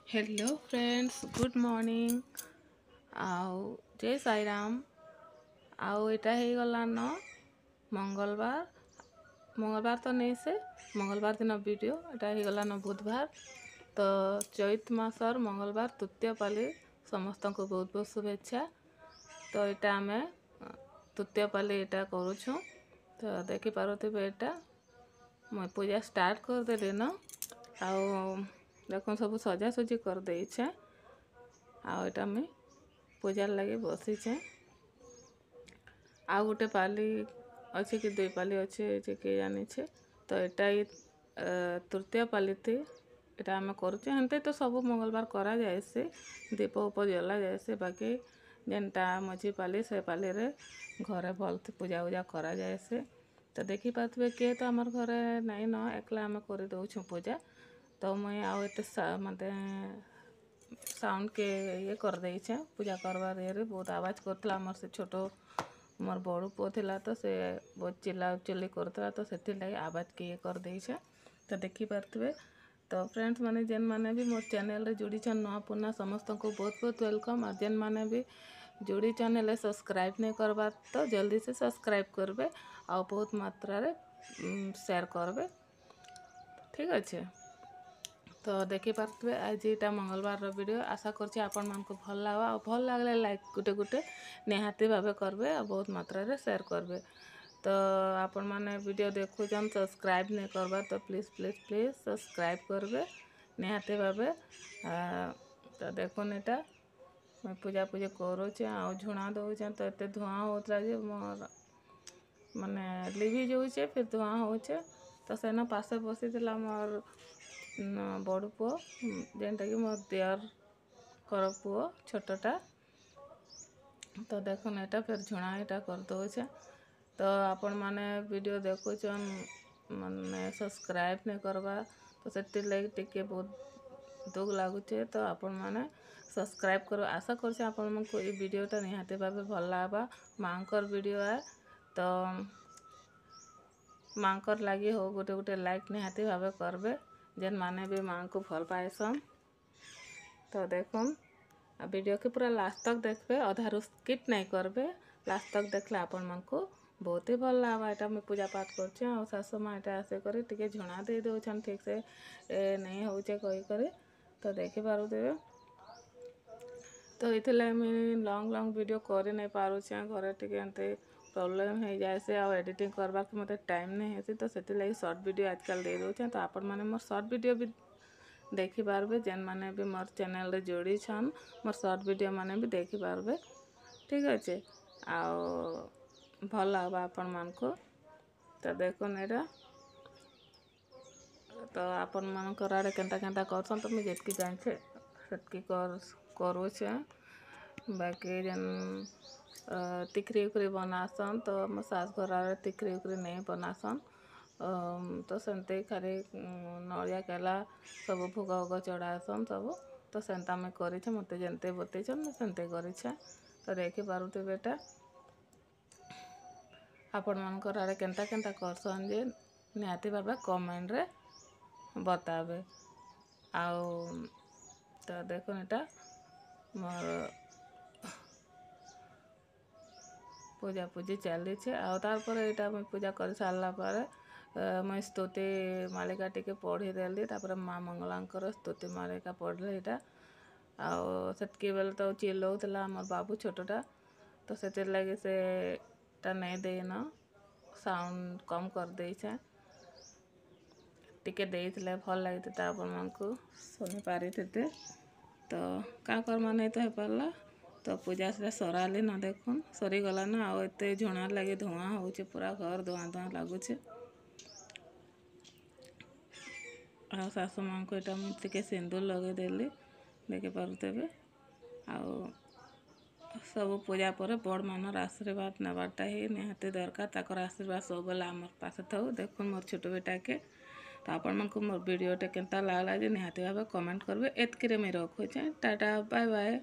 Hello friends good morning आउ जय साई राम। आउ एटा हे गला न मंगलवार मंगलवार तो नहीं से मंगलवार दिन वीडियो एटा हे गला न बुधवार तो चैत मासर मंगलवार तृतीय पाली समस्त को बहुत बहुत शुभेच्छा। तो एटा आमे तृतीय पाली एटा करूछु तो देखि पारुथिबे एटा मैं पूजा स्टार्ट कर देली न आउ देखो सब सजासजी कर देछे आटा मुई पूजार लगे बसीचे। आ गोटे पाली अच्छे कि दुई पाली अच्छे जे के जानी छे। तो एटा तृतीय पाली थी एटा आम करुचे हेन्ते तो सब मंगलवार करा जाए से दीप उप जला जाए से बाकी जेनटा मझी पाली से पाली रे घरे भल पूजा उजा करा जाए से। तो देखी पाथबे किए तो आमर घरे नाई न एकला आम कर दउछु पूजा। तो मुई आउ एते मते साउंड के ये कर देछे पूजा करबार ये बहुत आवाज करथला हमर से छोटो मोर बड़ू पो थिला तो से बहुत चिल्ला चिल्ली करथला तो सेति लागि आवाज के ये कर देछे। तो देखि पारथबे तो फ्रेंड्स माने जेन माने भी मोर चैनल रे जुड़ी छन नवा पुना समस्त को बहुत बहुत वेलकम। और जेन माने भी जुड़ी चैनल सब्सक्राइब नहीं करबा तो जल्दी से सब्सक्राइब करबे और बहुत मात्रा रे शेयर करबे ठीक अच्छे। तो देखी पारे आज यहाँ मंगलवार वीडियो आशा करछि आपण मानको भल लागबा और भल लागले लाइक गुटे गुटे निहाती भावे करबे और बहुत मात्रा रे शेयर करबे। तो आपण माने वीडियो देखुछन सब्सक्राइब नहीं करबा तो प्लीज प्लीज प्लीज सब्सक्राइब करबे निहाती भावे। तो देखुन एटा मैं पूजा पूजा करूचे आ झुणा दउचे तो एते धुआं होतला जे मोर माने लिभि जाउचे फिर धुआं होचे। तो सेना पासे बसीला मोर बड़ पुओ जेनटा कि मोर दियर कर पुओ छोटटा। तो देखुन एटा फिर झुणा एटा कर दउचे। तो आपण माने वीडियो देखुचन माने सब्सक्राइब नहीं करबा तो सेति लागि टिके बहुत दुख लागुचे। तो आपण माने सब्सक्राइब करो आशा करछे आपण मनको ई वीडियोटा निहाती भाबे भल लागबा। मांकर वीडियो है तो मांकर लगी हो गोटे गोटे लाइक निहाती भावे करबे जेन माने भी माँ को भल पाएसन। तो देखुन वीडियो के पूरा लास्ट तक देखबे अधारू स्किप नहीं करबे लास्ट तक देखले आपण मानको बहुत ही भल लागबा। एटा मैं पूजा पाठ करछे और सासु माँ एटा आसे करे टिके झुणा दे दउछन ठीक से नहीं होचे कहि करे। तो देखि पारुथिबे तो इथिला मैं लॉन्ग लॉन्ग वीडियो कर नहीं पारुछे घरे टिके एंते प्रॉब्लम हो जाए से और एडिटिंग करबा के मते टाइम नहीं हेसी। तो सेति लागि शॉर्ट वीडियो आजकल दे दउछे। तो आपण माने मोर शॉर्ट वीडियो भी देखि पारबे जेन माने भी मोर चैनल रे जोड़ी छन मोर शॉर्ट वीडियो माने भी देखि पारबे ठीक अच्छे आउ भल लागबा आपण मानको। तो देखुन एटा तो आपण मानकर आड़े केनता केनता करछन तो मैं जेतकी जानछे सेतकी करूछे बाकी जेन तिकरी उकरी बनासन तो मो सास घर आड़े तिकरी उकरी नहीं बनासन। तो सेमते खाली नड़िया केला सब भोग भोग चढ़ासन सब। तो सेंता मैं करेछे मते जेनते बतैछन मैं सेनते करेछे। तो देखि पारुथिबे एटा आपण मानकर आड़े केनता केनता करसन जे निहाती भाबे कमेंट रे बताबे आउ। तो देखुन एटा मोर पूजा पूजी चली तार पर एटा मैं पूजा कर सारा पर मैं स्तुति मालिका टिके पढ़ी देली तापर माँ मंगलांकर स्तुति मालिका पढ़ले एटा आउ सेतकी बेले तो चिल्लाउतला हमर बाबू छोटटा। तो सेति लागि से ता नहीं देन साउंड कम कर देछे टिके देइतले भल लागिते आपण मानकु सुनि पारिथिते। तो का करमा नहीं तो हे पारला तो पूजा से सराली न देखुन सरी गला ना आउ एते झुणा लगे धुआं होचे पूरा घर धुआं धुआं लागुचे। आ सासु माँ को एटा मुझे सिंदूर लगे देली देखि पारुथिबे आउ सब पूजा पर बड़ मानर आशीर्वाद नबारटा ही निहाती दरकार ताकर आशीर्वाद सब बेला आमर पासे थाउ। देखुन मोर छोट बेटा के तो आपण मानकु मोर वीडियोटा केनता लागला जे निहाती भाबे कमेंट करबे। एतकी रे मैं रखुचे टाटा बाय बाय।